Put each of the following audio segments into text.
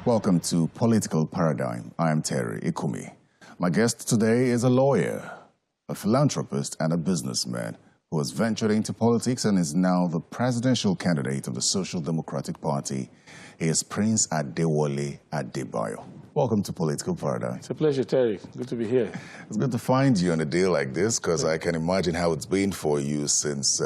Welcome to Political Paradigm. I am Terry Ikumi. My guest today is a lawyer, a philanthropist, and a businessman who has ventured into politics and is now the presidential candidate of the Social Democratic Party. He is Prince Adewale Adebayo. Welcome to Political Paradigm. It's a pleasure, Terry. Good to be here. It's good to find you on a day like this because I can imagine how it's been for you since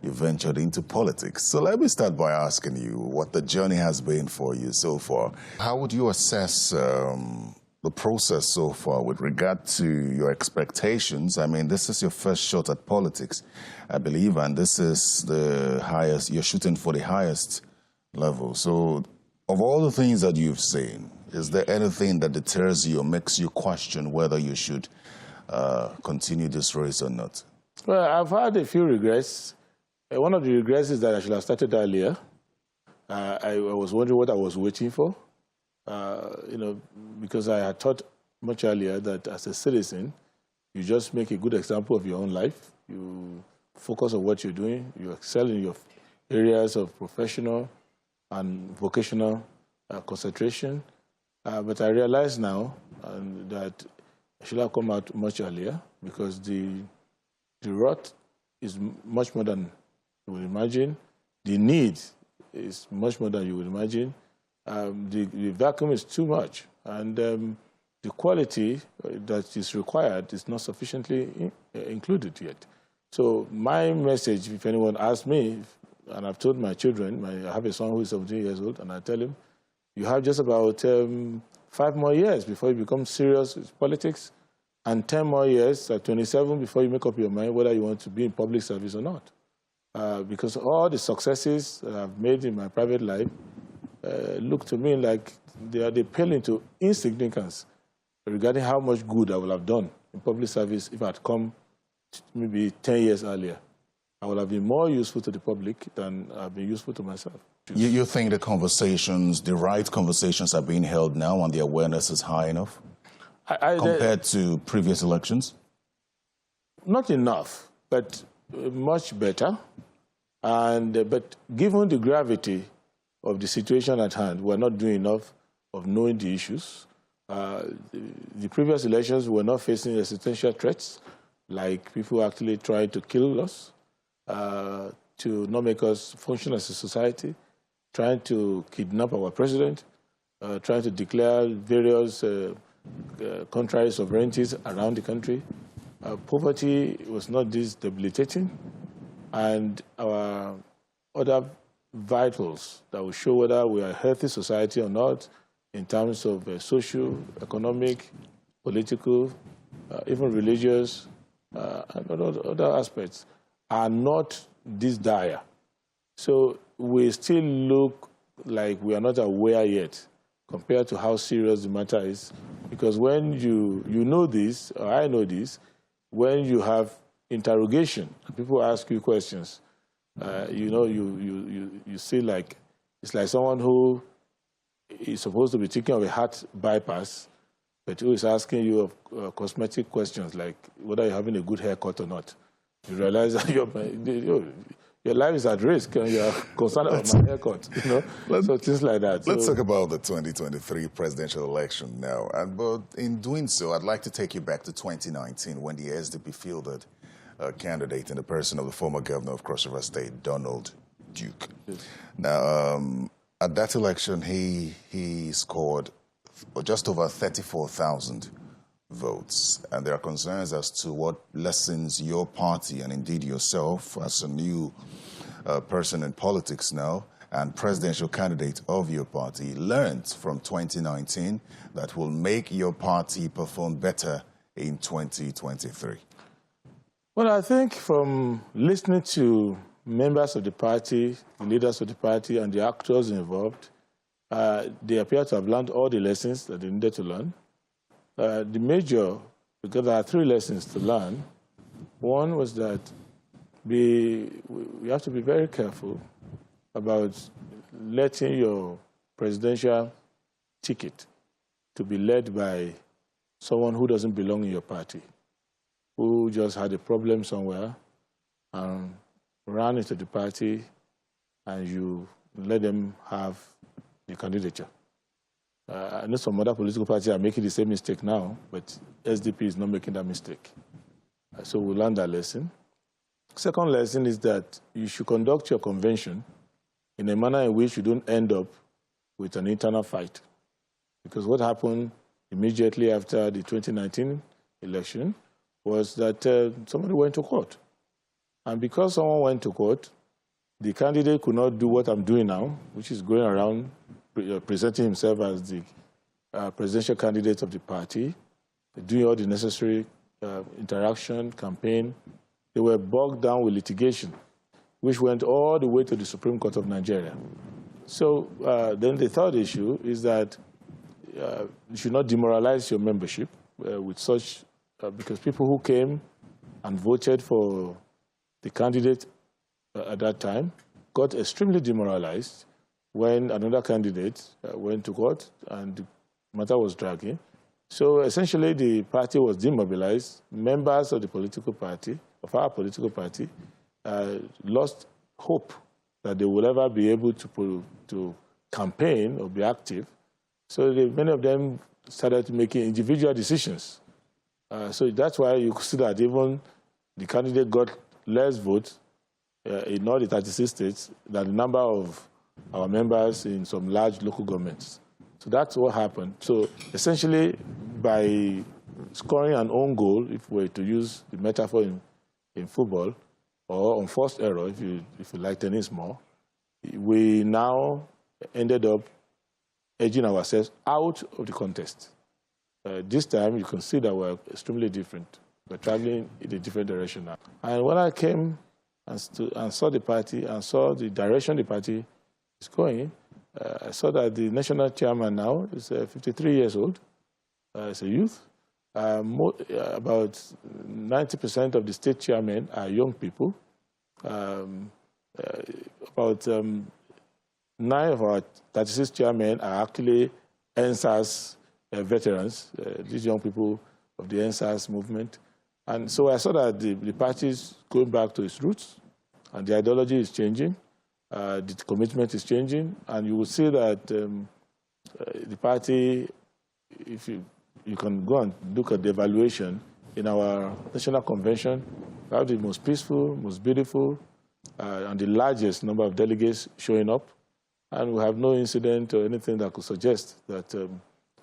you ventured into politics. So let me start by asking you what the journey has been for you so far. How would you assess the process so far with regard to your expectations? I mean, this is your first shot at politics, I believe, and this is the highest, you're shooting for the highest level. So of all the things that you've seen, is there anything that deters you or makes you question whether you should continue this race or not? Well, I've had a few regrets. One of the regrets is that I should have started earlier. I was wondering what I was waiting for, because I had thought much earlier that as a citizen, you just make a good example of your own life. You focus on what you're doing. You excel in your areas of professional and vocational concentration. But I realize now that I should have come out much earlier because the rot is much more than you would imagine. The need is much more than you would imagine. The vacuum is too much. And the quality that is required is not sufficiently included yet. So my message, if anyone asks me, and I've told my children, I have a son who is 17 years old, and I tell him, you have just about 5 more years before you become serious with politics, and 10 more years at 27 before you make up your mind whether you want to be in public service or not. Because all the successes that I've made in my private life look to me like they pale into insignificance regarding how much good I would have done in public service if I had come maybe 10 years earlier. I would have been more useful to the public than I've been useful to myself. You think the conversations, the right conversations are being held now and the awareness is high enough compared to previous elections? Not enough, but much better. But given the gravity of the situation at hand, we're not doing enough of knowing the issues. The previous elections were not facing existential threats, like people actually trying to kill us, to not make us function as a society, trying to kidnap our president, trying to declare various contrary sovereignties around the country. Poverty was not this debilitating, and our other vitals that will show whether we are a healthy society or not in terms of social, economic, political, even religious, and other aspects are not this dire. So we still look like we are not aware yet compared to how serious the matter is. Because when you know this, or I know this, when you have interrogation, people ask you questions, you see like, it's like someone who is supposed to be thinking of a heart bypass, but who is asking you cosmetic questions like whether you're having a good haircut or not. You realize that your life is at risk and you're concerned about my haircut, so things like that. Let's talk about the 2023 presidential election now. But in doing so, I'd like to take you back to 2019 when the SDP fielded a candidate in the person of the former governor of Cross River State, Donald Duke. Yes. Now, at that election, he scored just over 34,000 votes. And there are concerns as to what lessons your party and indeed yourself as a new person in politics now and presidential candidate of your party learned from 2019 that will make your party perform better in 2023. Well, I think from listening to members of the party, the leaders of the party, and the actors involved, they appear to have learned all the lessons that they needed to learn. Because there are 3 lessons to learn. One was that we have to be very careful about letting your presidential ticket to be led by someone who doesn't belong in your party, who just had a problem somewhere and ran into the party, and you let them have the candidature. I know some other political parties are making the same mistake now, but SDP is not making that mistake. So we learned that lesson. Second lesson is that you should conduct your convention in a manner in which you don't end up with an internal fight. Because what happened immediately after the 2019 election was that somebody went to court. And because someone went to court, the candidate could not do what I'm doing now, which is going around presenting himself as the presidential candidate of the party, doing all the necessary interaction, campaign. They were bogged down with litigation, which went all the way to the Supreme Court of Nigeria. So then the third issue is that you should not demoralize your membership with such, because people who came and voted for the candidate at that time got extremely demoralized when another candidate went to court and the matter was dragging. So essentially the party was demobilized. Members of the political party, of our political party, lost hope that they will ever be able to campaign or be active. So many of them started making individual decisions. So that's why you see that even the candidate got less votes in all the 36 states than the number of our members in some large local governments. So that's what happened. So essentially, by scoring an own goal, if we were to use the metaphor in football, or on first error, if you like tennis more, we now ended up edging ourselves out of the contest. This time, you can see that we're extremely different. We're traveling in a different direction now. And when I came and saw the party and saw the direction the party is going, I saw that the national chairman now is 53 years old. He's a youth. About 90% of the state chairmen are young people. About 9 of our 36 chairmen are actually EndSARS veterans, these young people of the EndSARS movement. And so I saw that the party is going back to its roots, and the ideology is changing, the commitment is changing, and you will see that the party, if you can go and look at the evaluation in our national convention, we have the most peaceful, most beautiful, and the largest number of delegates showing up, and we have no incident or anything that could suggest that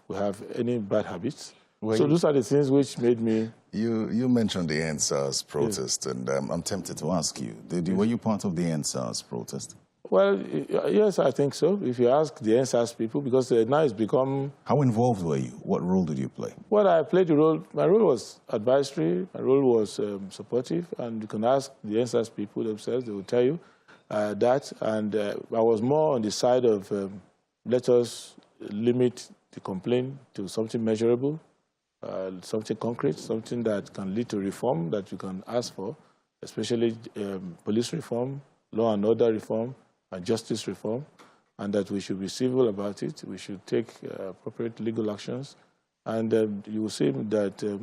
we have any bad habits. Well, so those are the things which made me... You mentioned the EndSARS protest, yes. And I'm tempted to ask you, were you part of the EndSARS protest? Well, yes, I think so. If you ask the EndSARS people, because now it's become... How involved were you? What role did you play? Well, I played the role... My role was advisory, my role was supportive, and you can ask the EndSARS people themselves, they will tell you that. And I was more on the side of let us limit the complaint to something measurable, something concrete, something that can lead to reform that you can ask for, especially police reform, law and order reform, and justice reform, and that we should be civil about it. We should take appropriate legal actions. And you will see that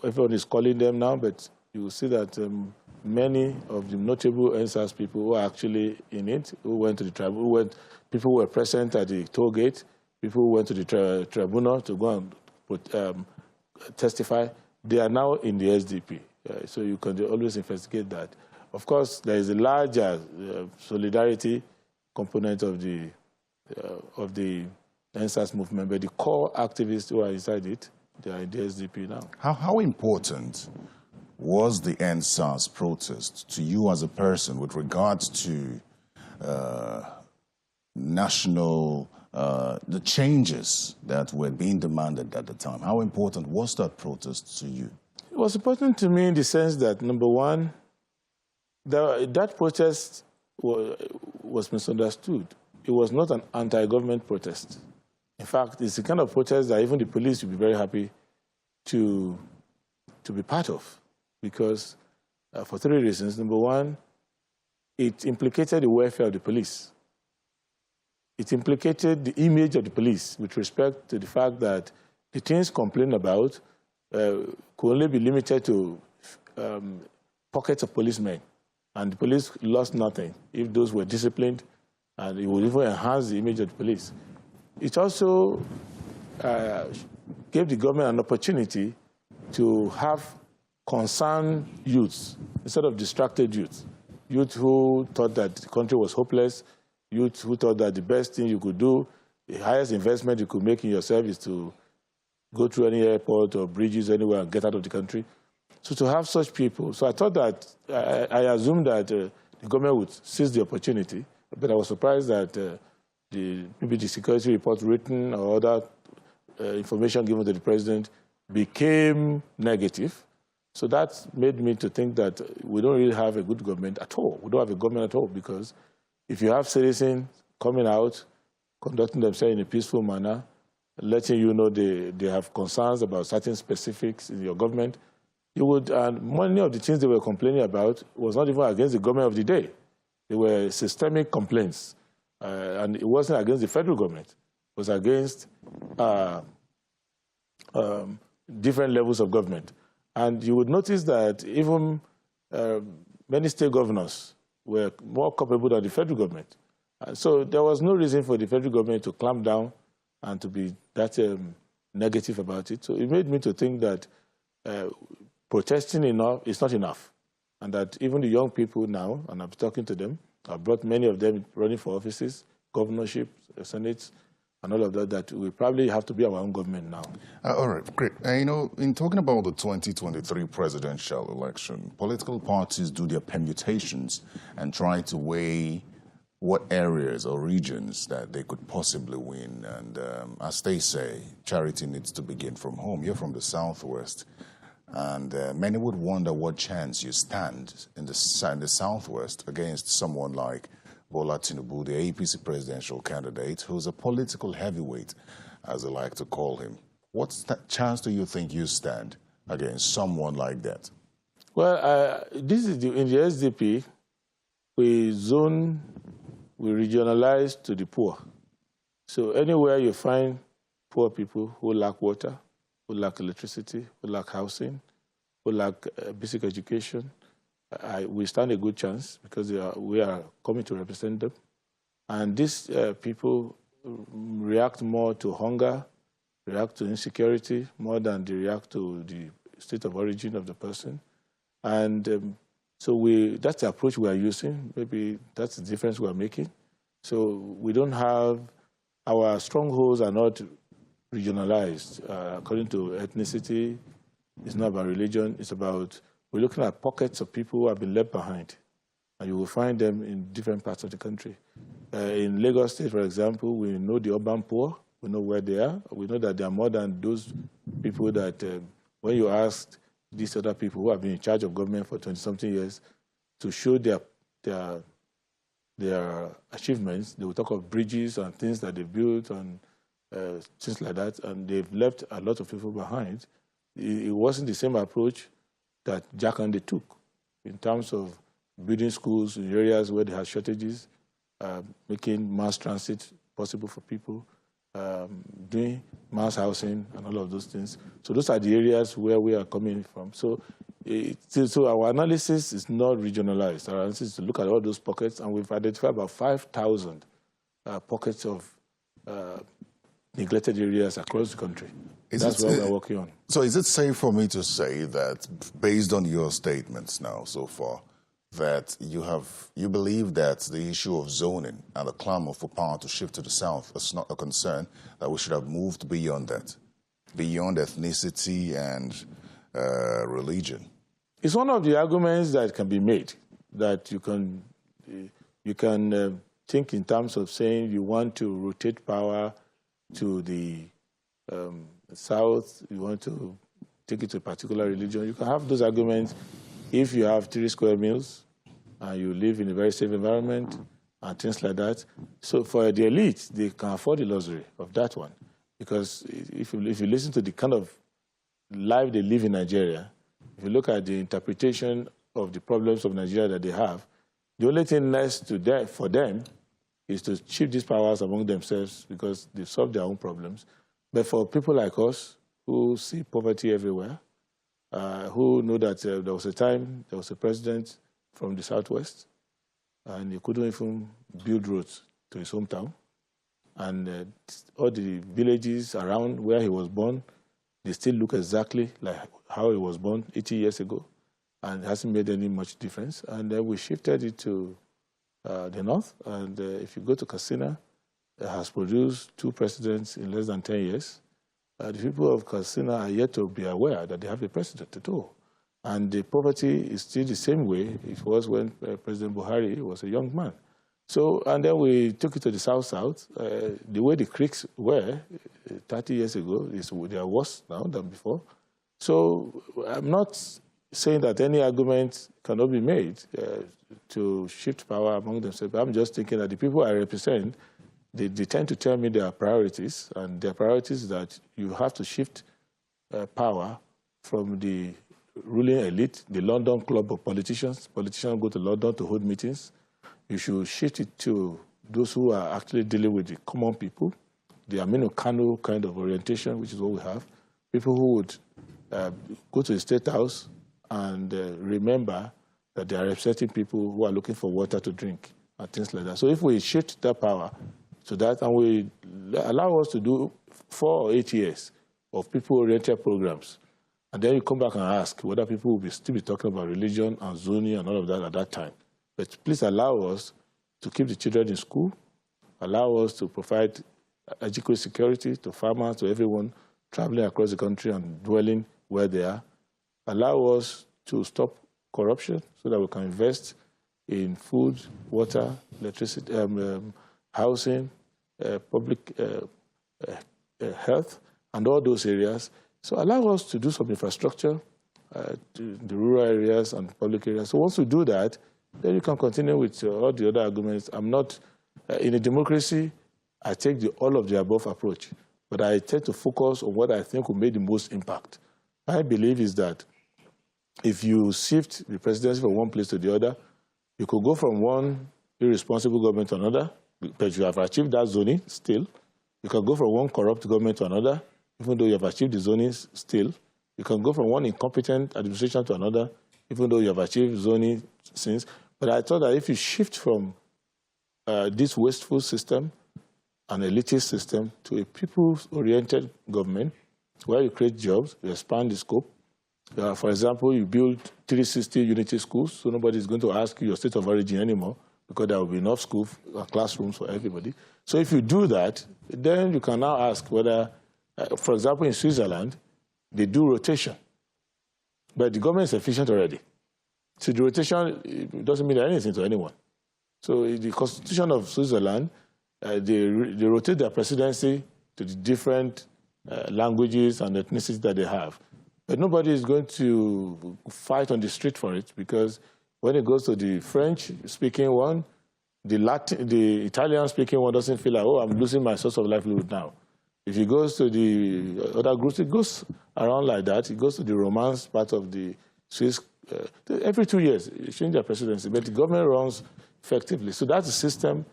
everyone is calling them now, but you will see that many of the notable EndSARS people who are actually in it, who went to the tribunal, people who were present at the toll gate, people who went to the tribunal to go and testify, they are now in the SDP. So you can always investigate that. Of course, there is a larger solidarity component of the EndSARS movement, but the core activists who are inside it, they are in the SDP now. How important was the EndSARS protest to you as a person with regards to national, the changes that were being demanded at the time? How important was that protest to you? It was important to me in the sense that, number one, that protest was misunderstood. It was not an anti-government protest. In fact, it's the kind of protest that even the police would be very happy to be part of, because for 3 reasons. Number one, it implicated the welfare of the police. It implicated the image of the police with respect to the fact that the things complained about could only be limited to pockets of policemen. And the police lost nothing if those were disciplined, and it would even enhance the image of the police. it also gave the government an opportunity to have concerned youths instead of distracted youths. Youth who thought that the country was hopeless, youth who thought that the best thing you could do, the highest investment you could make in yourself is to go through any airport or bridges anywhere and get out of the country. So to have such people, so I thought that, I assumed that the government would seize the opportunity, but I was surprised that maybe the security report written or other information given to the president became negative. So that made me to think that we don't really have a good government at all. We don't have a government at all, because if you have citizens coming out, conducting themselves in a peaceful manner, letting you know they have concerns about certain specifics in your government, you would, and many of the things they were complaining about was not even against the government of the day. They were systemic complaints, and it wasn't against the federal government. It was against different levels of government. And you would notice that even many state governors were more culpable than the federal government. So there was no reason for the federal government to clamp down and to be that negative about it. So it made me to think that protesting is not enough, and that even the young people now, and I'm talking to them, I've brought many of them running for offices, governorship, senates, and all of that, that we probably have to be our own government now. All right, great. You know, in talking about the 2023 presidential election, political parties do their permutations and try to weigh what areas or regions that they could possibly win. And as they say, charity needs to begin from home. You're from the Southwest, and many would wonder what chance you stand in the Southwest against someone like Bola Tinubu, the APC presidential candidate, who's a political heavyweight, as they like to call him. What chance do you think you stand against someone like that? Well, this is in the SDP, we regionalize to the poor. So anywhere you find poor people who lack water, who lack electricity, who lack housing, who lack basic education, we stand a good chance, because we are coming to represent them. And these people react more to hunger, react to insecurity, more than they react to the state of origin of the person. And so that's the approach we are using. Maybe that's the difference we are making. So we don't have, our strongholds are not regionalized according to ethnicity. It's not about religion. It's about, we're looking at pockets of people who have been left behind, and you will find them in different parts of the country. In Lagos State, for example, we know the urban poor. We know where they are. We know that there are more than those people that, when you ask these other people who have been in charge of government for 20-something years to show their achievements, they will talk of bridges and things that they built and things like that, and they've left a lot of people behind. It wasn't the same approach that Jakande took in terms of building schools in areas where they had shortages, making mass transit possible for people, doing mass housing and all of those things. So those are the areas where we are coming from. So our analysis is not regionalized. Our analysis is to look at all those pockets, and we've identified about 5,000 pockets of neglected areas across the country. That's what we're working on. So is it safe for me to say that, based on your statements now so far, that you believe that the issue of zoning and the clamor for power to shift to the South is not a concern, that we should have moved beyond that, beyond ethnicity and religion? It's one of the arguments that can be made, that you can think in terms of saying you want to rotate power to the South, you want to take it to a particular religion. You can have those arguments if you have 3 square meals and you live in a very safe environment and things like that. So for the elite, they can afford the luxury of that one. Because if you listen to the kind of life they live in Nigeria, if you look at the interpretation of the problems of Nigeria that they have, the only thing next to that for them is to shift these powers among themselves, because they've solved their own problems. But for people like us who see poverty everywhere, who know that there was a time there was a president from the Southwest, and he couldn't even build roads to his hometown, And all the villages around where he was born, they still look exactly like how he was born 80 years ago, and it hasn't made any much difference. And then we shifted it to the north, and if you go to Katsina, it has produced 2 presidents in less than 10 years. The people of Katsina are yet to be aware that they have a president at all. And the poverty is still the same way it was when President Buhari was a young man. So, and then we took it to the south-south. The way the creeks were 30 years ago, they are worse now than before. So I'm not saying that any argument cannot be made to shift power among themselves. I'm just thinking that the people I represent, they tend to tell me their priorities, and their priorities is that you have to shift power from the ruling elite, the London club of politicians. Politicians go to London to hold meetings. You should shift it to those who are actually dealing with the common people, the Aminu Kano kind of orientation, which is what we have. People who would go to the State House and remember that they are representing people who are looking for water to drink and things like that. So if we shift that power to that and we allow us to do 4 or 8 years of people-oriented programs, and then you come back and ask whether people will still be talking about religion and zoning and all of that at that time. But please allow us to keep the children in school, allow us to provide adequate security to farmers, to everyone traveling across the country and dwelling where they are. Allow us to stop corruption so that we can invest in food, water, electricity, housing, public health, and all those areas. So allow us to do some infrastructure to the rural areas and public areas. So once we do that, then you can continue with all the other arguments. I'm not, in a democracy, I take the all of the above approach, but I tend to focus on what I think will make the most impact. My belief is that if you shift the presidency from one place to the other, you could go from one irresponsible government to another, but you have achieved that zoning still. You can go from one corrupt government to another, even though you have achieved the zoning still. You can go from one incompetent administration to another, even though you have achieved zoning since. But I thought that if you shift from this wasteful system, an elitist system, to a people-oriented government, where you create jobs, you expand the scope. For example, you build 360 unity schools, so nobody is going to ask you your state of origin anymore, because there will be enough classrooms for everybody. So if you do that, then you can now ask whether, for example, in Switzerland, they do rotation, but the government is efficient already. So the rotation doesn't mean anything to anyone. So the constitution of Switzerland, they rotate their presidency to the different languages and ethnicities that they have. But nobody is going to fight on the street for it, because when it goes to the French-speaking one, the Italian-speaking one doesn't feel like, oh, I'm losing my source of livelihood now. If it goes to the other groups, it goes around like that. It goes to the Romance part of the Swiss. Every 2 years, you change their presidency, but the government runs effectively. So that's a system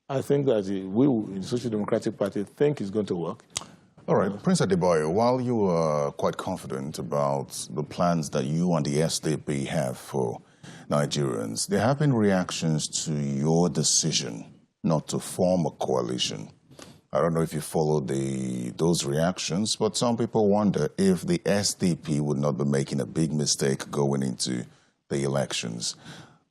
I think that we in the Social Democratic Party think is going to work. All right, Prince Adebayo, while you are quite confident about the plans that you and the SDP have for Nigerians, there have been reactions to your decision not to form a coalition. I don't know if you followed those reactions, but some people wonder if the SDP would not be making a big mistake going into the elections.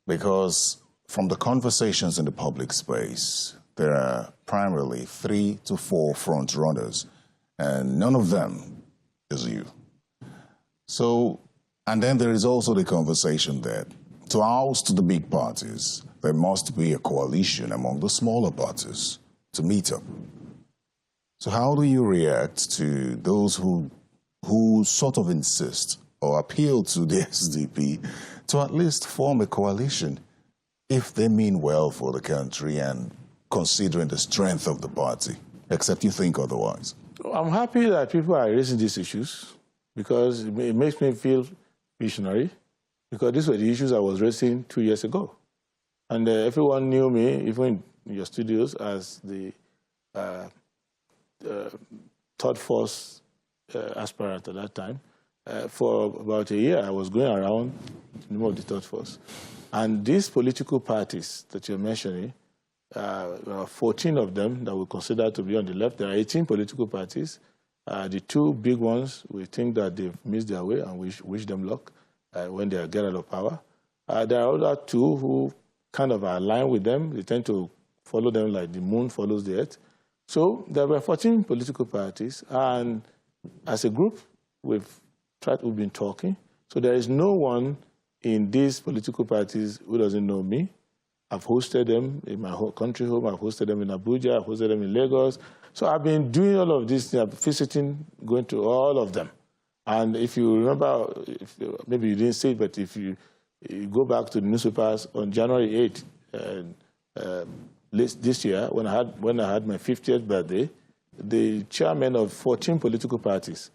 Because from the conversations in the public space, there are primarily 3 to 4 front runners, and none of them is you. So, and then there is also the conversation that to oust the big parties, there must be a coalition among the smaller parties to meet up. So how do you react to those who sort of insist or appeal to the SDP to at least form a coalition if they mean well for the country and considering the strength of the party, except you think otherwise? I'm happy that people are raising these issues, because it makes me feel visionary, because these were the issues I was raising 2 years ago. And everyone knew me, even in your studios, as the third force aspirant at that time. For about a year, I was going around the name of the third force. And these political parties that you're mentioning, 14 of them that we consider to be on the left. There are 18 political parties. The two big ones, we think that they've missed their way, and we wish them luck when they get out of power. There are other two who kind of are aligned with them. They tend to follow them like the moon follows the earth. So there were 14 political parties, and as a group, we've been talking. So there is no one in these political parties who doesn't know me. I've hosted them in my country home. I've hosted them in Abuja. I've hosted them in Lagos. So I've been doing all of this, visiting, going to all of them. And if you remember, maybe you didn't see it, but if you go back to the newspapers on January 8th this year, when I had my 50th birthday, the chairman of 14 political parties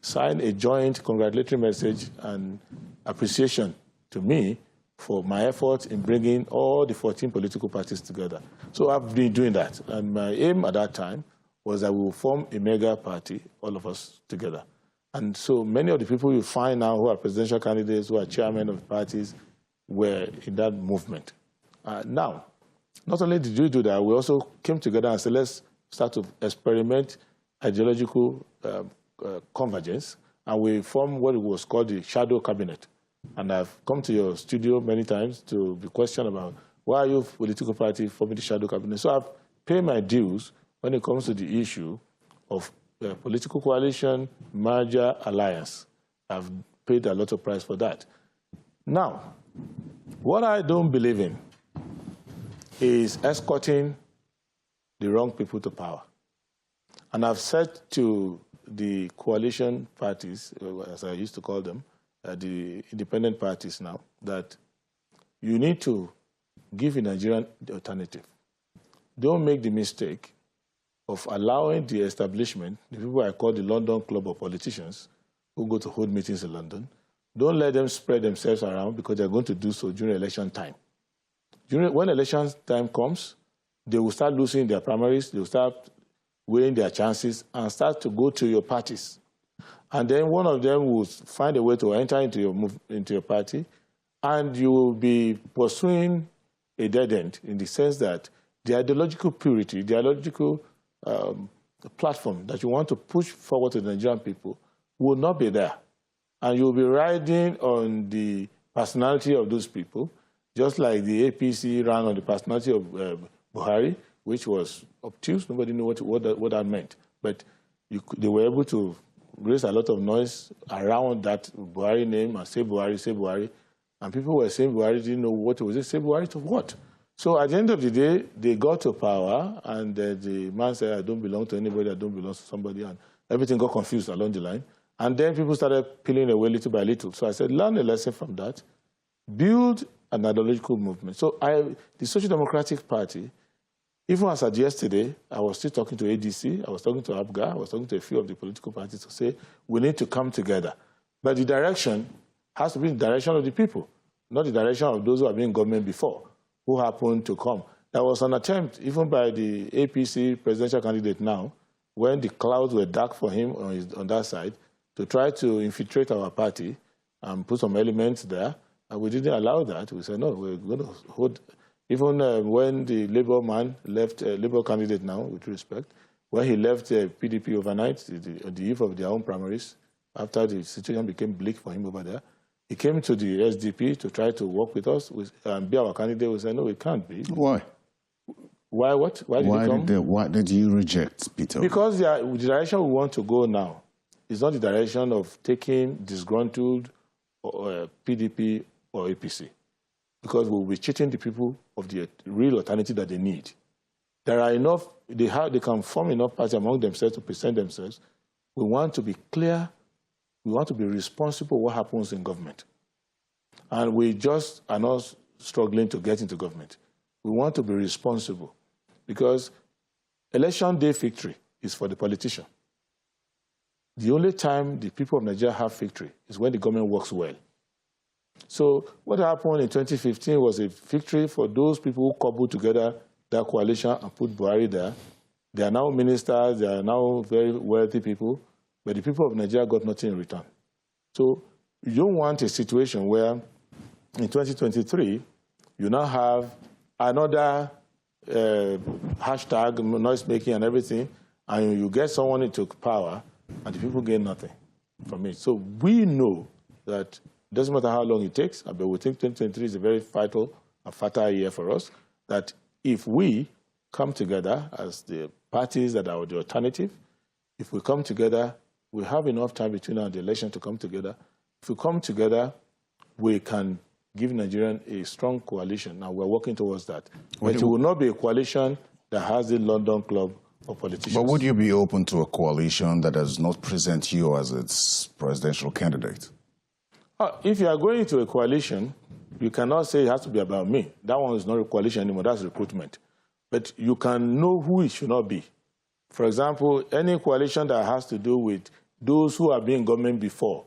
signed a joint congratulatory message and appreciation to me for my efforts in bringing all the 14 political parties together. So I've been doing that. And my aim at that time was that we will form a mega party, all of us together. And so many of the people you find now who are presidential candidates, who are chairmen of parties, were in that movement. Now, not only did we do that, we also came together and said, let's start to experiment ideological convergence. And we formed what was called the shadow cabinet. And I've come to your studio many times to be questioned about why are you political party forming the shadow cabinet. So I've paid my dues when it comes to the issue of political coalition, merger, alliance. I've paid a lot of price for that. Now, what I don't believe in is escorting the wrong people to power. And I've said to the coalition parties, as I used to call them, the independent parties now, that you need to give a Nigerian the alternative. Don't make the mistake of allowing the establishment, the people I call the London Club of politicians, who go to hold meetings in London, don't let them spread themselves around because they're going to do so during election time. When election time comes, they will start losing their primaries, they will start weighing their chances and start to go to your parties. And then one of them will find a way to enter into your party, and you will be pursuing a dead end in the sense that the ideological purity, the ideological platform that you want to push forward to the Nigerian people will not be there. And you'll be riding on the personality of those people, just like the APC ran on the personality of Buhari, which was obtuse. Nobody knew what that meant. But they were able to raise a lot of noise around that Buhari name and say Buhari, say Buhari. And people were saying Buhari didn't know what it was. They say Buhari to what? So at the end of the day, they got to power, and the man said, I don't belong to anybody, I don't belong to somebody, and everything got confused along the line. And then people started peeling away little by little. So I said, learn a lesson from that, build an ideological movement. So the Social Democratic Party, even as of yesterday, I was still talking to ADC, I was talking to ABGA, I was talking to a few of the political parties to say, we need to come together. But the direction has to be the direction of the people, not the direction of those who have been in government before, who happened to come. There was an attempt, even by the APC presidential candidate now, when the clouds were dark for him on that side, to try to infiltrate our party and put some elements there. And we didn't allow that. We said, no, we're going to hold. Even when the Labour man left, Labour candidate now, with respect, when he left PDP overnight, the eve of their own primaries, after the situation became bleak for him over there, he came to the SDP to try to work with us and be our candidate. We said, no, it can't be. Why? Why what? Why did you reject Peter? Because the direction we want to go now is not the direction of taking disgruntled PDP or APC, because we'll be cheating the people of the real alternative that they need. There are enough, they can form enough parties among themselves to present themselves. We want to be clear, we want to be responsible for what happens in government. And we just are not struggling to get into government. We want to be responsible, because election day victory is for the politician. The only time the people of Nigeria have victory is when the government works well. So what happened in 2015 was a victory for those people who cobbled together that coalition and put Buhari there. They are now ministers, they are now very wealthy people, but the people of Nigeria got nothing in return. So you don't want a situation where in 2023, you now have another hashtag, noise making and everything, and you get someone into power, and the people gain nothing from it. So we know that it doesn't matter how long it takes, but we think 2023 is a very vital and fertile year for us, that if we come together as the parties that are the alternative, if we come together, we have enough time between now and the election to come together. If we come together, we can give Nigerians a strong coalition, and we're working towards that. But it will not be a coalition that has the London Club of politicians. But would you be open to a coalition that does not present you as its presidential candidate? If you are going to a coalition, you cannot say it has to be about me. That one is not a coalition anymore, that's recruitment. But you can know who it should not be. For example, any coalition that has to do with those who have been in government before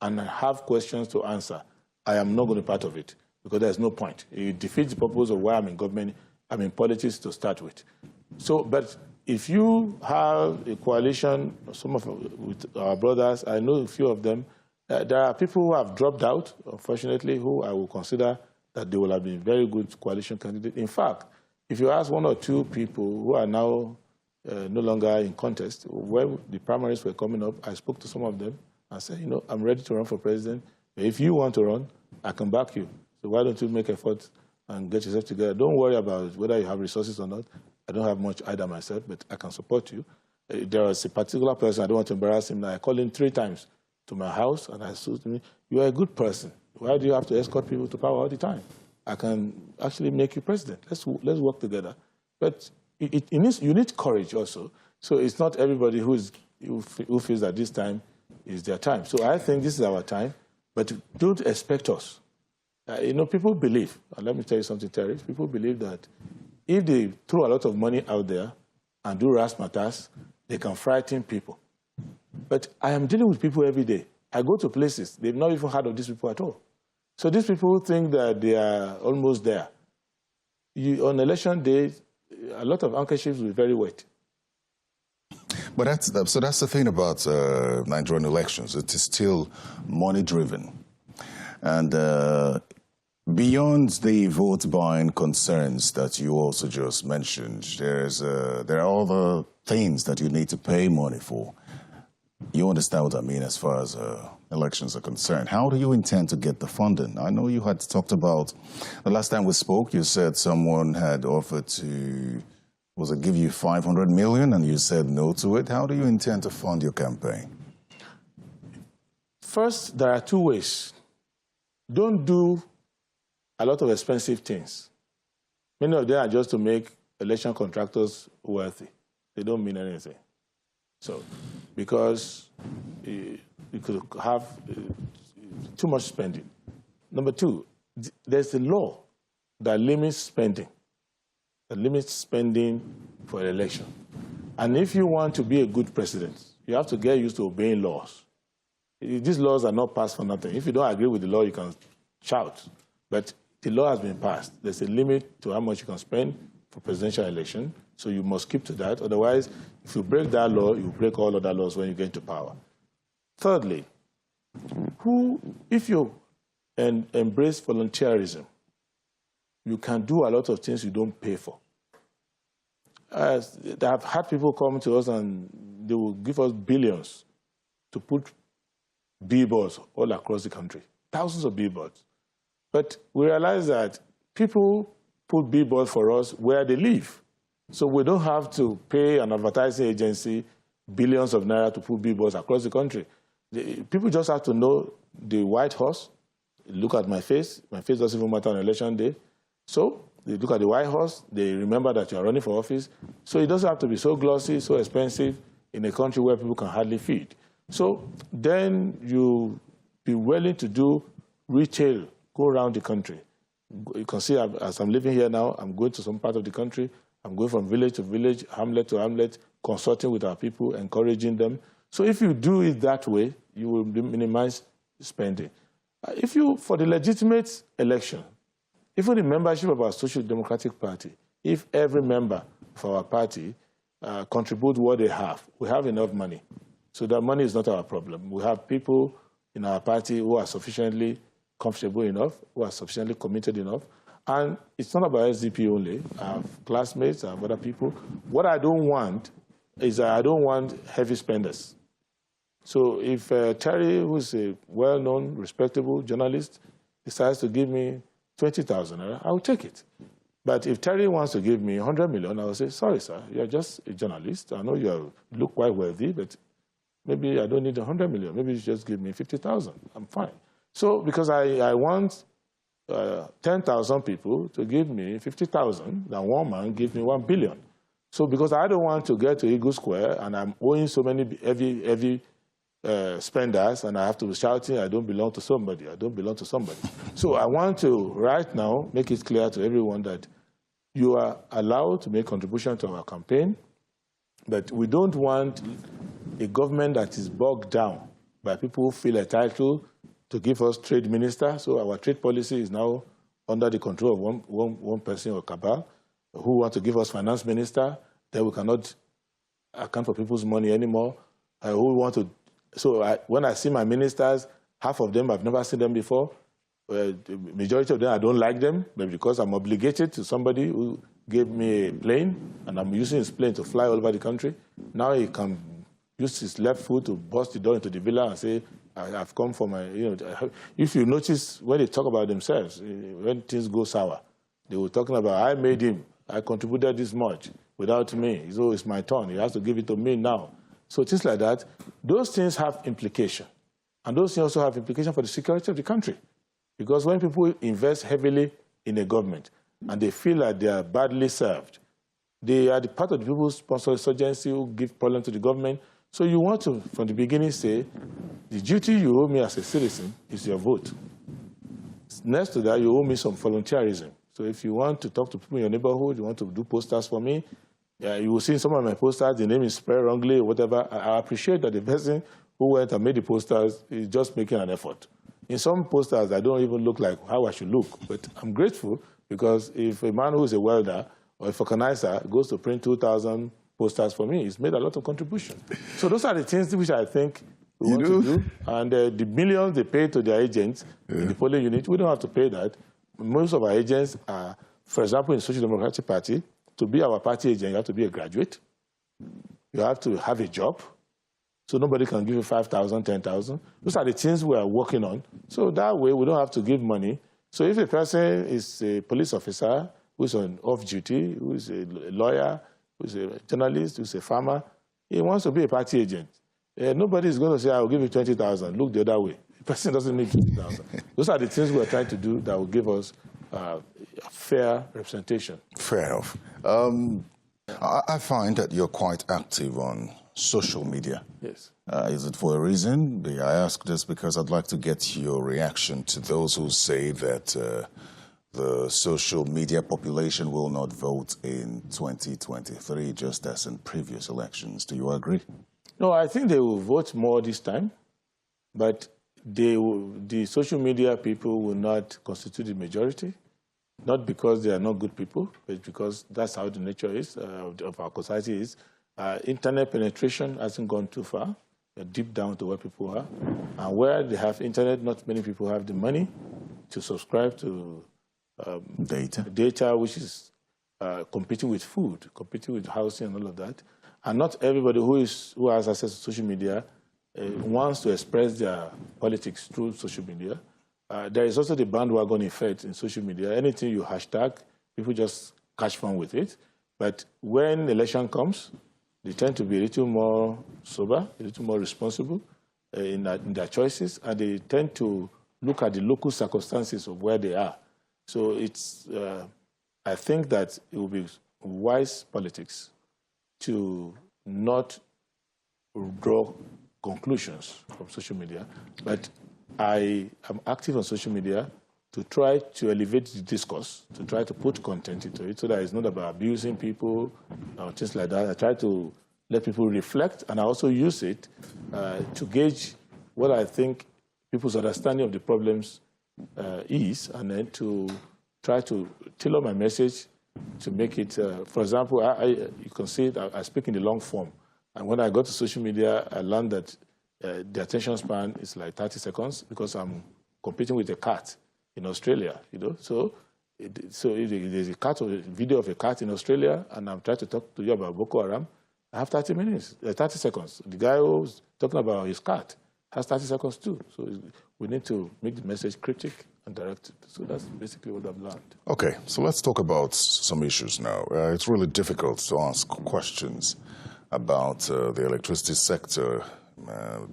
and have questions to answer, I am not going to be part of it, because there's no point. It defeats the purpose of why I'm in government, I'm in politics to start with. So, but if you have a coalition, with our brothers, I know a few of them, there are people who have dropped out, unfortunately, who I will consider that they will have been very good coalition candidates. In fact, if you ask one or two people who are now no longer in contest, when the primaries were coming up, I spoke to some of them and said, you know, I'm ready to run for president. If you want to run, I can back you. So why don't you make effort and get yourself together? Don't worry about whether you have resources or not. I don't have much either myself, but I can support you. There was a particular person, I don't want to embarrass him now, I called him 3 times to my house, and I said to me, you are a good person. Why do you have to escort people to power all the time? I can actually make you president. Let's work together. But you need courage also. So it's not everybody who feels that this time is their time. So I think this is our time. But don't expect us. You know, people believe, and let me tell you something, Terry, people believe that if they throw a lot of money out there and do razzmatazz, they can frighten people. But I am dealing with people every day. I go to places, they've not even heard of these people at all. So these people think that they are almost there. On election day, a lot of handkerchiefs will be very wet. But that's the thing about Nigerian elections. It is still money-driven. And beyond the vote-buying concerns that you also just mentioned, there are other things that you need to pay money for. You understand what I mean as far as elections are concerned. How do you intend to get the funding? I know you had talked about, the last time we spoke, you said someone had offered to, was it give you 500 million and you said no to it? How do you intend to fund your campaign? First, there are 2 ways. Don't do a lot of expensive things. Many of them are just to make election contractors wealthy. They don't mean anything. So, because you could have too much spending. Number 2, there's a law that limits spending. That limits spending for an election. And if you want to be a good president, you have to get used to obeying laws. These laws are not passed for nothing. If you don't agree with the law, you can shout. But the law has been passed. There's a limit to how much you can spend for presidential election, so you must keep to that. Otherwise, if you break that law, you break all other laws when you get into power. Thirdly, if you embrace volunteerism, you can do a lot of things you don't pay for. I've had people come to us and they will give us billions to put billboards all across the country, thousands of billboards. But we realize that people put billboards for us where they live. So we don't have to pay an advertising agency billions of naira to put billboards across the country. People just have to know the White Horse. Look at my face. My face doesn't even matter on election day. So they look at the White Horse. They remember that you are running for office. So it doesn't have to be so glossy, so expensive in a country where people can hardly feed. So then you be willing to do retail, go around the country. You can see as I'm living here now, I'm going to some part of the country. I'm going from village to village, hamlet to hamlet, consulting with our people, encouraging them. So if you do it that way, you will minimize spending. For the legitimate election, even the membership of our Social Democratic Party, if every member of our party contribute what they have, we have enough money. So that money is not our problem. We have people in our party who are sufficiently comfortable enough, who are sufficiently committed enough, And it's not about SDP only. I have classmates, I have other people. What I don't want is I don't want heavy spenders. So if Terry, who's a well-known, respectable journalist, decides to give me 20,000, I'll take it. But if Terry wants to give me 100 million, I will say, sorry, sir, you're just a journalist. I know you look quite wealthy, but maybe I don't need 100 million. Maybe you just give me 50,000. I'm fine. So because I want 10,000 people to give me 50,000, then one man gives me 1 billion. So because I don't want to get to Eagle Square and I'm owing so many heavy spenders and I have to be shouting, I don't belong to somebody, I don't belong to somebody. So I want to, right now, make it clear to everyone that you are allowed to make contribution to our campaign, but we don't want a government that is bogged down by people who feel entitled to give us trade minister. So our trade policy is now under the control of one person or cabal who want to give us finance minister. Then we cannot account for people's money anymore. Who want to? So when I see my ministers, half of them I've never seen them before. The majority of them I don't like them, but because I'm obligated to somebody who gave me a plane and I'm using his plane to fly all over the country. Now he can use his left foot to bust the door into the villa and say, I've come for my, if you notice when they talk about themselves, when things go sour, they were talking about, I made him, I contributed this much without me, so it's my turn, he has to give it to me now. So things like that, those things have implication. And those things also have implication for the security of the country. Because when people invest heavily in a government and they feel like they are badly served, they are the part of the people who sponsor insurgency, who give problems to the government. So you want to, from the beginning, say, the duty you owe me as a citizen is your vote. Next to that, you owe me some volunteerism. So if you want to talk to people in your neighborhood, you want to do posters for me, you will see in some of my posters, the name is spelled wrongly or whatever. I appreciate that the person who went and made the posters is just making an effort. In some posters, I don't even look like how I should look, but I'm grateful because if a man who is a welder or a vulcanizer goes to print 2,000 posters for me, he's made a lot of contribution. So those are the things which I think we want to do. And the millions they pay to their agents in the polling unit, we don't have to pay that. Most of our agents are, for example, in the Social Democratic Party, to be our party agent, you have to be a graduate. You have to have a job. So nobody can give you 5,000, 10,000. Those are the things we are working on. So that way, we don't have to give money. So if a person is a police officer who's on off duty, who is a lawyer, who is a journalist, who is a farmer, he wants to be a party agent. Nobody is going to say, I'll give you 20,000. Look the other way. The person doesn't need 20,000. Those are the things we're trying to do that will give us fair representation. Fair enough. I find that you're quite active on social media. Yes. Is it for a reason? I ask this because I'd like to get your reaction to those who say that the social media population will not vote in 2023, just as in previous elections. Do you agree? No, I think they will vote more this time, but the social media people will not constitute the majority, not because they are not good people, but because that's how the nature is, of our society is. Internet penetration hasn't gone too far, deep down to where people are. And where they have internet, not many people have the money to subscribe to data, which is competing with food, competing with housing and all of that. And not everybody who has access to social media wants to express their politics through social media. There is also the bandwagon effect in social media. Anything you hashtag, people just catch fun with it. But when election comes, they tend to be a little more sober, a little more responsible in their choices, and they tend to look at the local circumstances of where they are. So it's, I think that it will be wise politics to not draw conclusions from social media, but I am active on social media to try to elevate the discourse, to try to put content into it so that it's not about abusing people or things like that. I try to let people reflect, and I also use it to gauge what I think people's understanding of the problems is, and then to try to tailor my message to make it, for example, you can see it, I speak in the long form. And when I got to social media, I learned that the attention span is like 30 seconds because I'm competing with a cat in Australia, So There's a video of a cat in Australia, and I'm trying to talk to you about Boko Haram. I have 30 minutes, 30 seconds. The guy who's talking about his cat has 30 seconds too. So we need to make the message cryptic and directed. So that's basically what I've learned. Okay, so let's talk about some issues now. It's really difficult to ask questions about the electricity sector,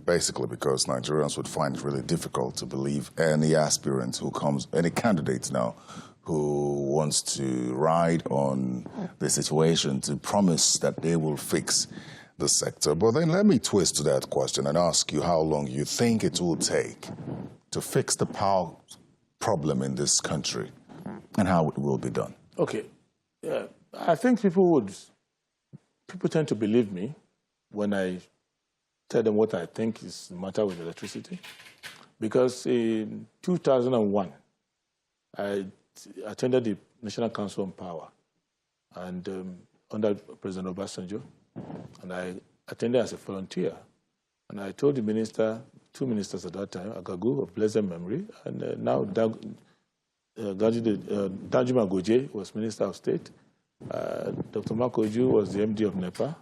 basically because Nigerians would find it really difficult to believe any aspirant who comes, any candidate now, who wants to ride on the situation to promise that they will fix the sector. But then let me twist to that question and ask you how long you think it will take to fix the power problem in this country and how it will be done. Okay. I think people tend to believe me when I tell them what I think is the matter with electricity. Because in 2001, I attended the National Council on Power and under President Obasanjo, and I attended as a volunteer. And I told the minister, two ministers at that time, Agagu of blessed memory, and now Danjuma Goje was Minister of State. Dr. Makoju was the MD of NEPA,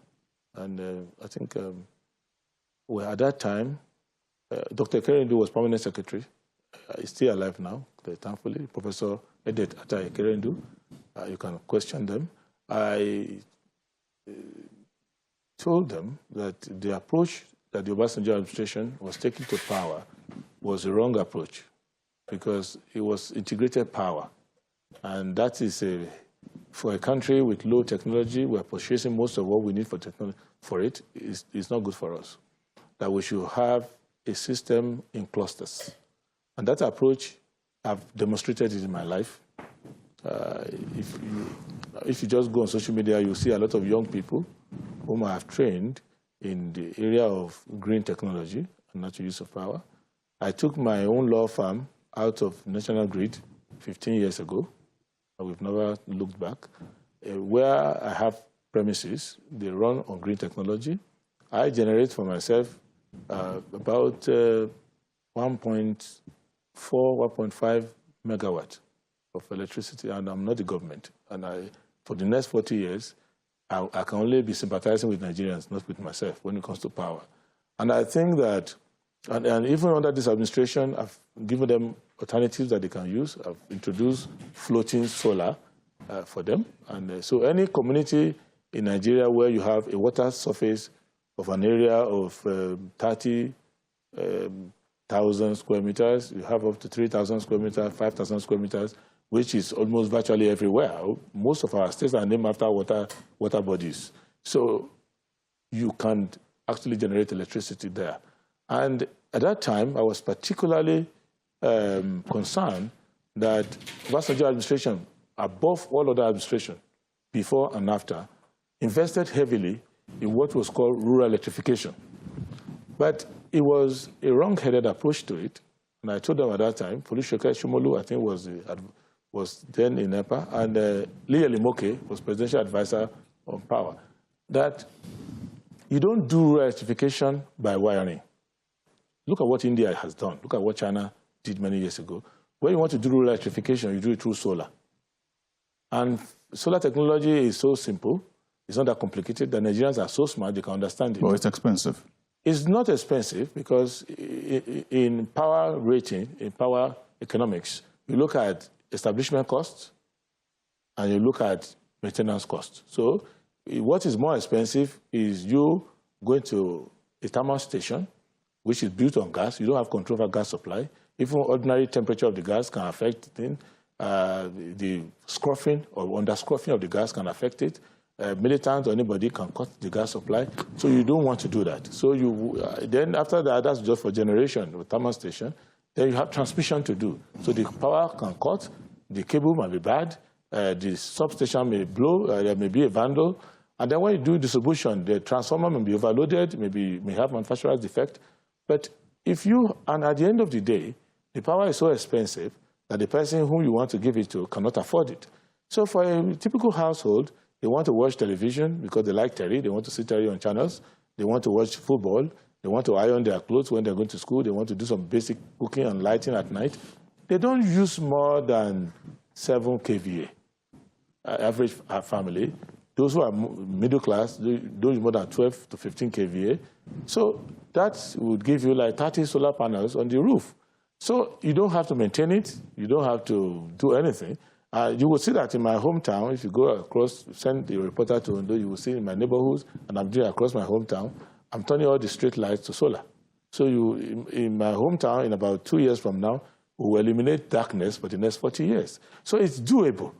and I think at that time, Dr. Kerendu was Permanent Secretary. He's still alive now, thankfully. Professor Edet Atai Kerendu. You can question them. I told them that the approach that the Obasanjo administration was taking to power was a wrong approach because it was integrated power. And that is for a country with low technology, we're purchasing most of what we need for it. It's not good for us. That we should have a system in clusters. And that approach, I've demonstrated it in my life. If you just go on social media, you'll see a lot of young people whom I have trained in the area of green technology and natural use of power. I took my own law firm out of National Grid 15 years ago. We've never looked back. Where I have premises, they run on green technology. I generate for myself about 1.4, 1.5 megawatt of electricity, and I'm not the government. And for the next 40 years, I can only be sympathizing with Nigerians, not with myself, when it comes to power. And I think that, and even under this administration, I've given them alternatives that they can use. I've introduced floating solar for them. And so any community in Nigeria where you have a water surface of an area of 30,000 square meters, you have up to 3,000 square meters, 5,000 square meters, which is almost virtually everywhere. Most of our states are named after water bodies. So you can actually generate electricity there. And at that time, I was particularly concerned that Obasanjo administration, above all other administration, before and after, invested heavily in what was called rural electrification. But it was a wrong-headed approach to it. And I told them at that time, Olusegun Shomolu, I think, was then in NEPA, and Lee Elimoke was presidential advisor on power, that you don't do rural electrification by wiring. Look at what India has done. Look at what China did many years ago. When you want to do rural electrification, you do it through solar. And solar technology is so simple, it's not that complicated, the Nigerians are so smart, they can understand it. Well, it's expensive. It's not expensive because in power rating, in power economics, you look at establishment costs and you look at maintenance costs. So what is more expensive is you going to a thermal station, which is built on gas. You don't have control over gas supply. Even ordinary temperature of the gas can affect it. The scruffing or under-scruffing of the gas can affect it. Militant or anybody can cut the gas supply. So you don't want to do that. So then after that, that's just for generation with thermal station. Then you have transmission to do. So the power can cut, the cable might be bad, the substation may blow, there may be a vandal. And then when you do distribution, the transformer may be overloaded, may have manufacturer's defect. But and at the end of the day, the power is so expensive that the person whom you want to give it to cannot afford it. So for a typical household, they want to watch television because they like Terry, they want to see Terry on channels, they want to watch football, they want to iron their clothes when they're going to school, they want to do some basic cooking and lighting at night. They don't use more than 7 kVA, average family. Those who are middle class, those more than 12 to 15 kVA. So that would give you like 30 solar panels on the roof. So you don't have to maintain it. You don't have to do anything. You will see that in my hometown. If you go across, send the reporter to Ondo, you will see in my neighborhoods, and I'm doing across my hometown, I'm turning all the street lights to solar. So in my hometown, in about 2 years from now, we will eliminate darkness for the next 40 years. So it's doable.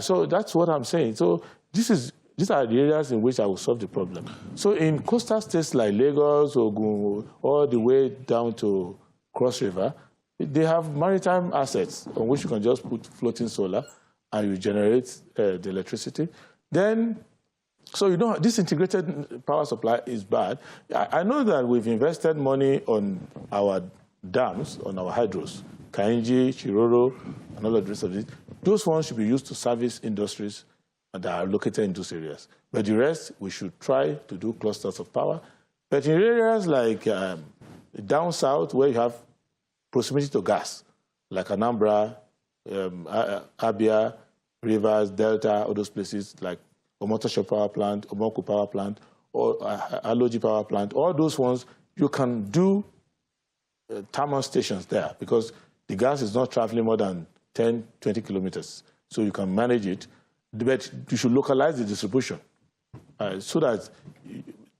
So that's what I'm saying. So these are the areas in which I will solve the problem. So in coastal states like Lagos, Ogun, all the way down to Cross River, they have maritime assets on which you can just put floating solar and you generate the electricity. Then, so you know, this integrated power supply is bad. I know that we've invested money on our dams, on our hydros, Kainji, Chiroro, and all of the rest of it. Those ones should be used to service industries that are located in those areas. But the rest, we should try to do clusters of power. But in areas like down south, where you have proximity to gas, like Anambra, Abia, Rivers, Delta, all those places like Omotosho Power Plant, Omoku Power Plant, or Aloji Power Plant, all those ones, you can do thermal stations there because the gas is not traveling more than 10, 20 kilometers. So you can manage it, but you should localize the distribution so that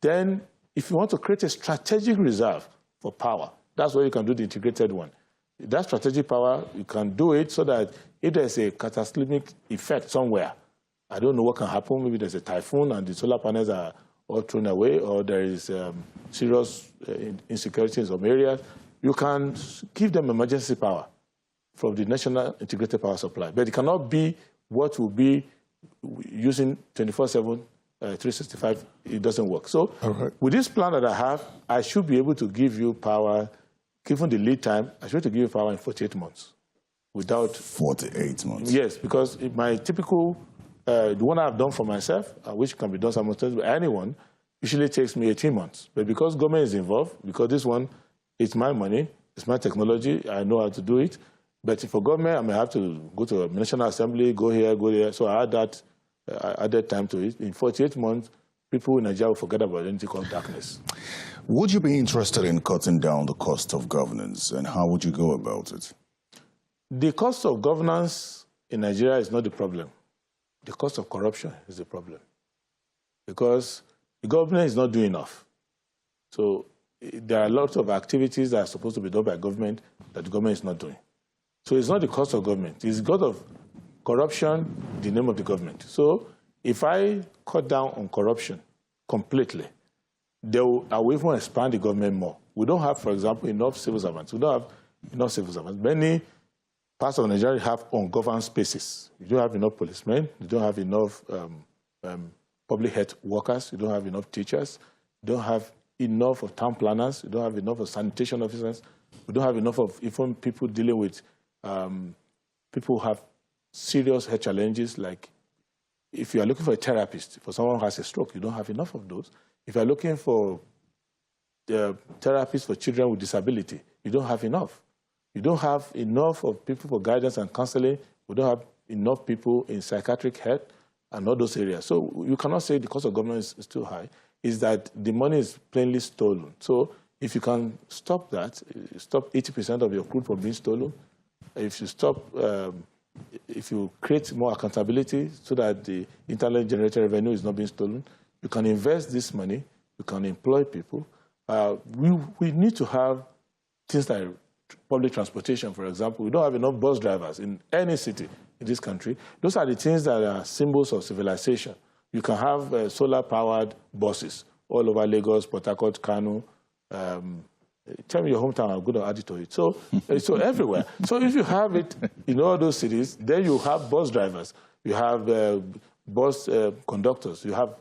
then if you want to create a strategic reserve for power, that's where you can do the integrated one. That strategic power, you can do it so that if there's a catastrophic effect somewhere, I don't know what can happen. Maybe there's a typhoon and the solar panels are all thrown away, or there is serious insecurity in some areas. You can give them emergency power from the national integrated power supply. But it cannot be what will be using 24/7, 365. It doesn't work. So with this plan that I have, I should be able to give you power. Given the lead time, I should be able to give you power in 48 months. Without 48 months? Yes, because my typical, the one I've done for myself, which can be done simultaneously by anyone, usually takes me 18 months. But because government is involved, because this one, it's my money, it's my technology, I know how to do it. But for government, I may have to go to a National Assembly, go here, go there. So I added time to it. In 48 months, people in Nigeria will forget about anything called darkness. Would you be interested in cutting down the cost of governance, and how would you go about it? The cost of governance in Nigeria is not the problem. The cost of corruption is the problem. Because the government is not doing enough. So there are lots of activities that are supposed to be done by government that the government is not doing. So it's not the cost of government. It's the cost of corruption, the name of the government. So if I cut down on corruption completely, I will even expand the government more. We don't have, for example, enough civil servants. We don't have enough civil servants. Many parts of Nigeria have ungoverned spaces. You don't have enough policemen. You don't have enough public health workers. You don't have enough teachers. You don't have enough of town planners. You don't have enough of sanitation officers. We don't have enough of even people dealing with people who have serious health challenges. Like if you are looking for a therapist for someone who has a stroke, you don't have enough of those. If you're looking for therapists for children with disability, you don't have enough. You don't have enough of people for guidance and counseling. We don't have enough people in psychiatric health and all those areas. So you cannot say the cost of government is too high. It's that the money is plainly stolen. So if you can stop that, stop 80% of your crude from being stolen, if you stop, if you create more accountability so that the internally generated revenue is not being stolen, you can invest this money, you can employ people. We need to have things like public transportation, for example. We don't have enough bus drivers in any city in this country. Those are the things that are symbols of civilization. You can have solar-powered buses all over Lagos, Port Harcourt, Kano. Tell me your hometown, I'm going to add it to it. So everywhere. So if you have it in all those cities, then you have bus drivers, you have bus conductors, you have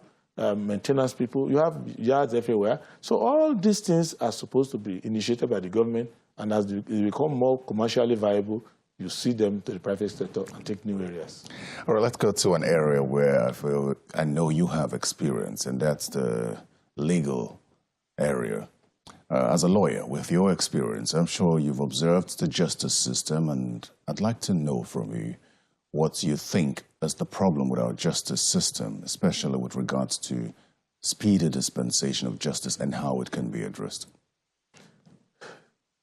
maintenance people, you have yards everywhere. So all these things are supposed to be initiated by the government, and as they become more commercially viable, you see them to the private sector and take new areas. All right, let's go to an area where I know you have experience, and that's the legal area. As a lawyer, with your experience, I'm sure you've observed the justice system, and I'd like to know from you, what you think is the problem with our justice system, especially with regards to speedy dispensation of justice and how it can be addressed?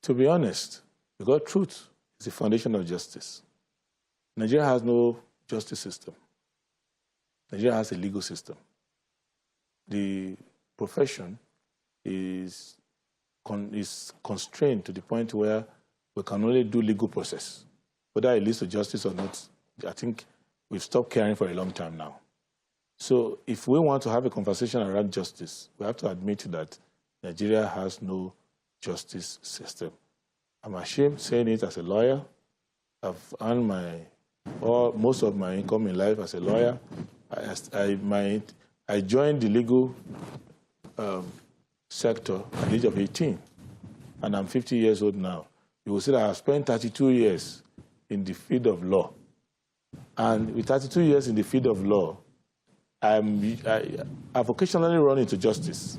To be honest, because truth is the foundation of justice. Nigeria has no justice system. Nigeria has a legal system. The profession is constrained to the point where we can only do legal process. Whether it leads to justice or not, I think we've stopped caring for a long time now. So if we want to have a conversation around justice, we have to admit that Nigeria has no justice system. I'm ashamed saying it as a lawyer. I've earned most of my income in life as a lawyer. I joined the legal sector at the age of 18, and I'm 50 years old now. You will see that I've spent 32 years in the field of law. And with 32 years in the field of law, I've occasionally run into justice.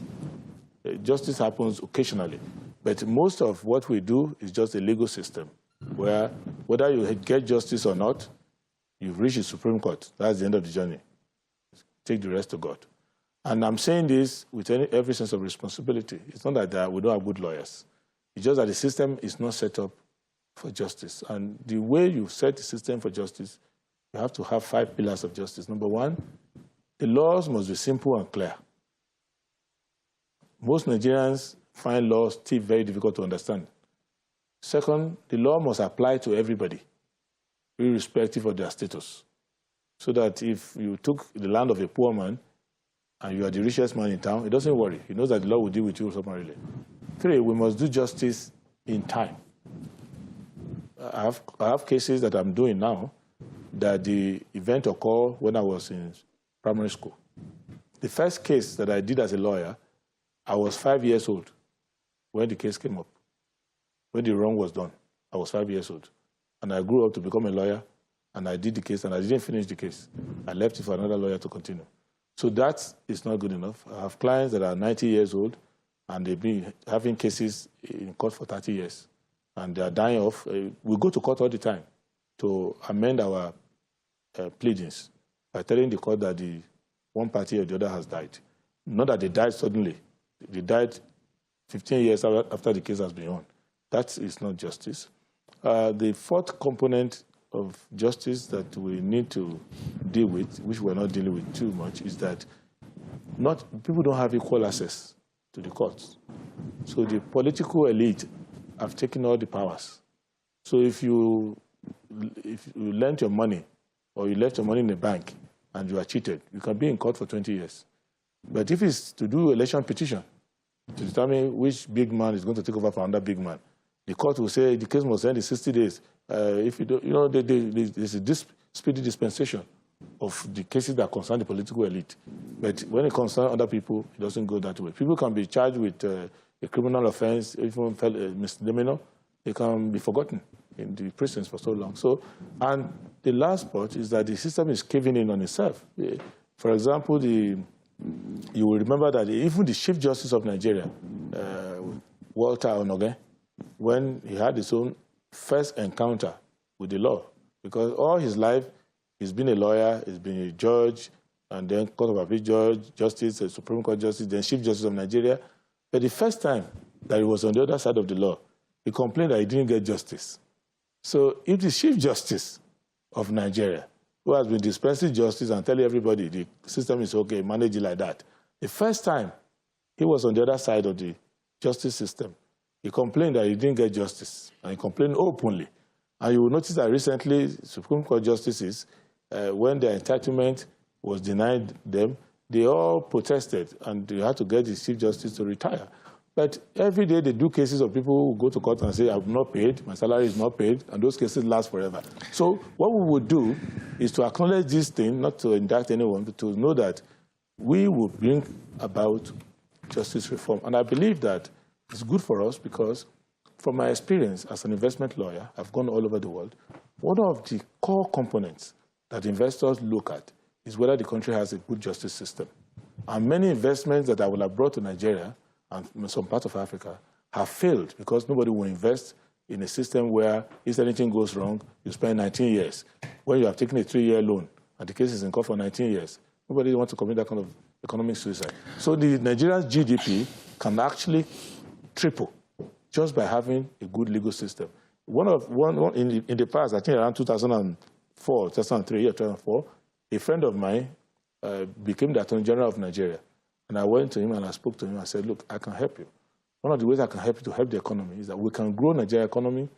Justice happens occasionally. But most of what we do is just a legal system, where whether you get justice or not, you've reached the Supreme Court. That's the end of the journey. Take the rest to God. And I'm saying this with every sense of responsibility. It's not that we don't have good lawyers. It's just that the system is not set up for justice. And the way you set the system for justice, you have to have 5 pillars of justice. Number 1, the laws must be simple and clear. Most Nigerians find laws still very difficult to understand. Second, the law must apply to everybody, irrespective of their status. So that if you took the land of a poor man and you are the richest man in town, he doesn't worry. He knows that the law will deal with you summarily. 3, we must do justice in time. I have cases that I'm doing now that the event occurred when I was in primary school. The first case that I did as a lawyer, I was 5 years old when the case came up. When the wrong was done, I was 5 years old. And I grew up to become a lawyer, and I did the case, and I didn't finish the case. I left it for another lawyer to continue. So that is not good enough. I have clients that are 90 years old, and they've been having cases in court for 30 years. And they are dying off. We go to court all the time to amend our pleadings by telling the court that the one party or the other has died. Not that they died suddenly. They died 15 years after the case has been won. That is not justice. The 4th component of justice that we need to deal with, which we're not dealing with too much, is that people don't have equal access to the courts. So the political elite have taken all the powers. So if you lent your money or you left your money in the bank and you are cheated, you can be in court for 20 years. But if it's to do election petition to determine which big man is going to take over for another big man, the court will say the case must end in 60 days. If you don't, there's a speedy dispensation of the cases that concern the political elite. But when it concerns other people, it doesn't go that way. People can be charged with a criminal offense, even misdemeanor. They can be forgotten in the prisons for so long. And the last part is that the system is caving in on itself. For example, you will remember that even the Chief Justice of Nigeria, Walter Onoge, when he had his own first encounter with the law, because all his life he's been a lawyer, he's been a judge, and then Court of Appeal judge, Justice, Supreme Court Justice, then Chief Justice of Nigeria. But the first time that he was on the other side of the law, he complained that he didn't get justice. So if the Chief Justice of Nigeria, who has been dispensing justice and telling everybody the system is okay, manage it like that, the first time he was on the other side of the justice system, he complained that he didn't get justice, and he complained openly. And you will notice that recently, Supreme Court justices, when their entitlement was denied them, they all protested, and they had to get the Chief Justice to retire. But every day they do cases of people who go to court and say, I'm not paid, my salary is not paid, and those cases last forever. So what we would do is to acknowledge this thing, not to indict anyone, but to know that we will bring about justice reform. And I believe that it's good for us because from my experience as an investment lawyer, I've gone all over the world, one of the core components that investors look at is whether the country has a good justice system. And many investments that I will have brought to Nigeria and some parts of Africa have failed because nobody will invest in a system where if anything goes wrong, you spend 19 years. When you have taken a 3-year loan and the case is in court for 19 years, nobody wants to commit that kind of economic suicide. So the Nigeria's GDP can actually triple just by having a good legal system. In the past, I think around 2004, 2003, 2004, a friend of mine became the Attorney General of Nigeria. And I went to him and I spoke to him. I said, look, I can help you. One of the ways I can help you to help the economy is that we can grow Nigeria's economy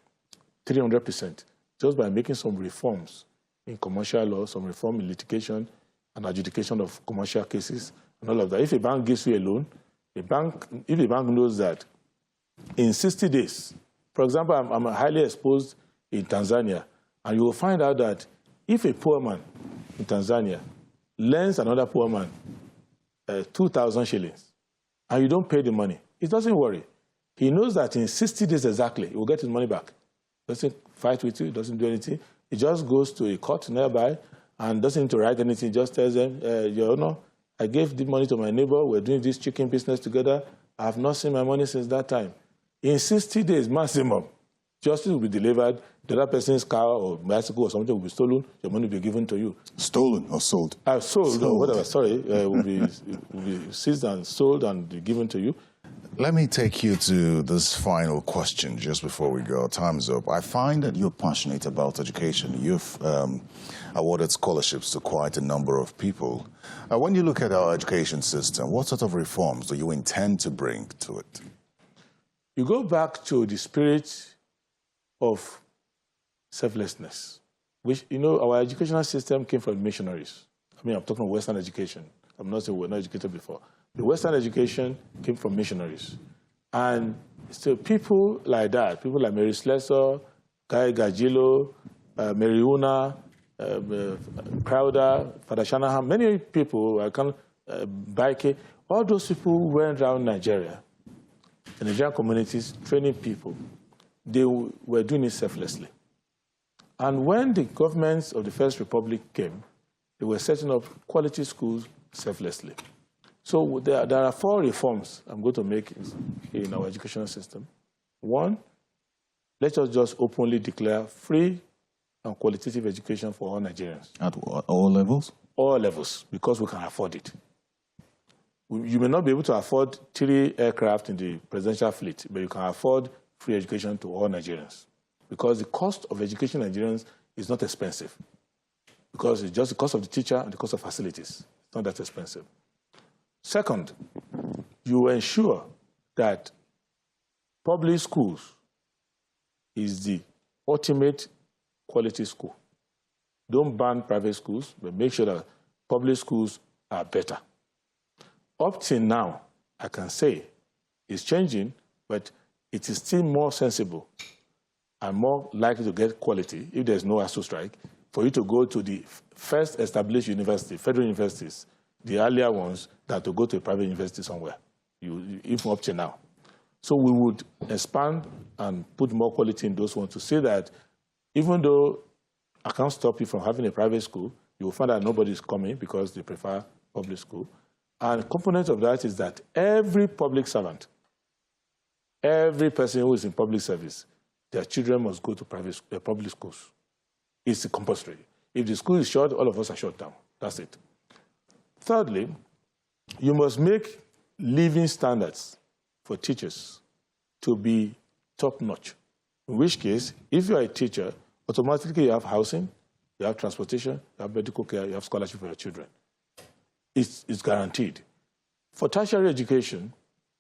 300% just by making some reforms in commercial law, some reform in litigation and adjudication of commercial cases and all of that. If a bank gives you a loan, if a bank knows that in 60 days, for example, I'm highly exposed in Tanzania, and you will find out that if a poor man in Tanzania lends another poor man 2,000 shillings, and you don't pay the money, he doesn't worry. He knows that in 60 days exactly, he will get his money back. Doesn't fight with you, doesn't do anything. He just goes to a court nearby and doesn't need to write anything, just tells them, Your Honor, I gave the money to my neighbor, we're doing this chicken business together. I have not seen my money since that time. In 60 days maximum, justice will be delivered, the other person's car or bicycle or something will be stolen, your money will be given to you. Stolen or sold? Sold, no, whatever, sorry, will be seized and sold and be given to you. Let me take you to this final question just before we go. Time's up. I find that you're passionate about education. You've awarded scholarships to quite a number of people. When you look at our education system, what sort of reforms do you intend to bring to it? You go back to the spirit of selflessness, which, you know, our educational system came from missionaries. I mean, I'm talking about Western education. I'm not saying we're not educated before. The Western education came from missionaries. And so people like that, people like Mary Slessor, Guy Gajilo, Mary Una, Crowder, Father Shanahan, many people, Baike, all those people went around Nigeria, the Nigerian communities, training people. They were doing it selflessly. And when the governments of the First Republic came, they were setting up quality schools selflessly. So there are 4 reforms I'm going to make in our educational system. 1, let us just openly declare free and qualitative education for all Nigerians. At all levels? All levels, because we can afford it. You may not be able to afford 3 aircraft in the presidential fleet, but you can afford free education to all Nigerians. Because the cost of education in Nigerians is not expensive. Because it's just the cost of the teacher and the cost of facilities. It's not that expensive. Second, you ensure that public schools is the ultimate quality school. Don't ban private schools, but make sure that public schools are better. Up till now, I can say it's changing, but it is still more sensible and more likely to get quality if there's no ASU strike for you to go to the first established university, federal universities, the earlier ones, than to go to a private university somewhere, even up to now. So we would expand and put more quality in those ones to say that even though I can't stop you from having a private school, you will find that nobody's coming because they prefer public school. And a component of that is that every public servant, every person who is in public service, their children must go to public schools. It's compulsory. If the school is shut, all of us are shut down. That's it. Thirdly, you must make living standards for teachers to be top-notch. In which case, if you are a teacher, automatically you have housing, you have transportation, you have medical care, you have scholarship for your children. It's guaranteed. For tertiary education,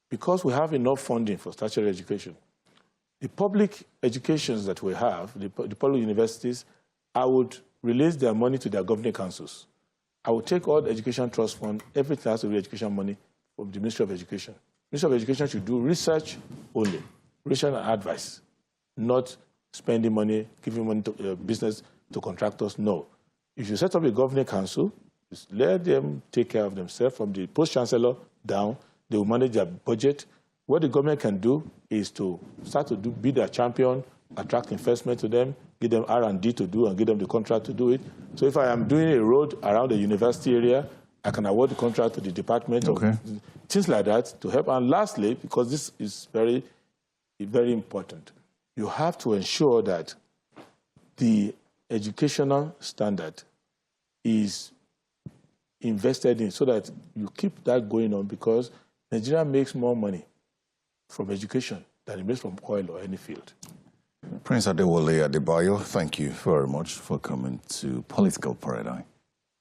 because we have enough funding for tertiary education, the public educations that we have, the public universities, I would release their money to their governing councils. I would take all the education trust fund, everything has to be education money from the Ministry of Education. The Ministry of Education should do research only, research and advice, not spending money, giving money to business to contractors. No. If you set up a governing council, just let them take care of themselves from the post-chancellor down. They will manage their budget. What the government can do is to start to be their champion, attract investment to them, give them R&D to do, and give them the contract to do it. So if I am doing a road around the university area, I can award the contract to the department, okay, of things like that to help. And lastly, because this is very, very important, you have to ensure that the educational standard is invested in so that you keep that going on, because Nigeria makes more money from education than it makes from oil or any field. Prince Adewale Adebayo, thank you very much for coming to Political Paradigm.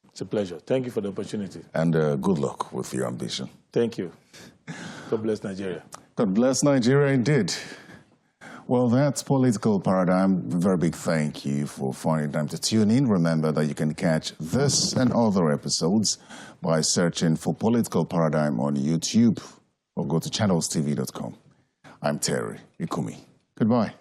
It's a pleasure. Thank you for the opportunity. And good luck with your ambition. Thank you. God bless Nigeria. God bless Nigeria indeed. Well, that's Political Paradigm. Very big thank you for finding time to tune in. Remember that you can catch this and other episodes by searching for Political Paradigm on YouTube or go to channelstv.com. I'm Terry Ikumi. Goodbye.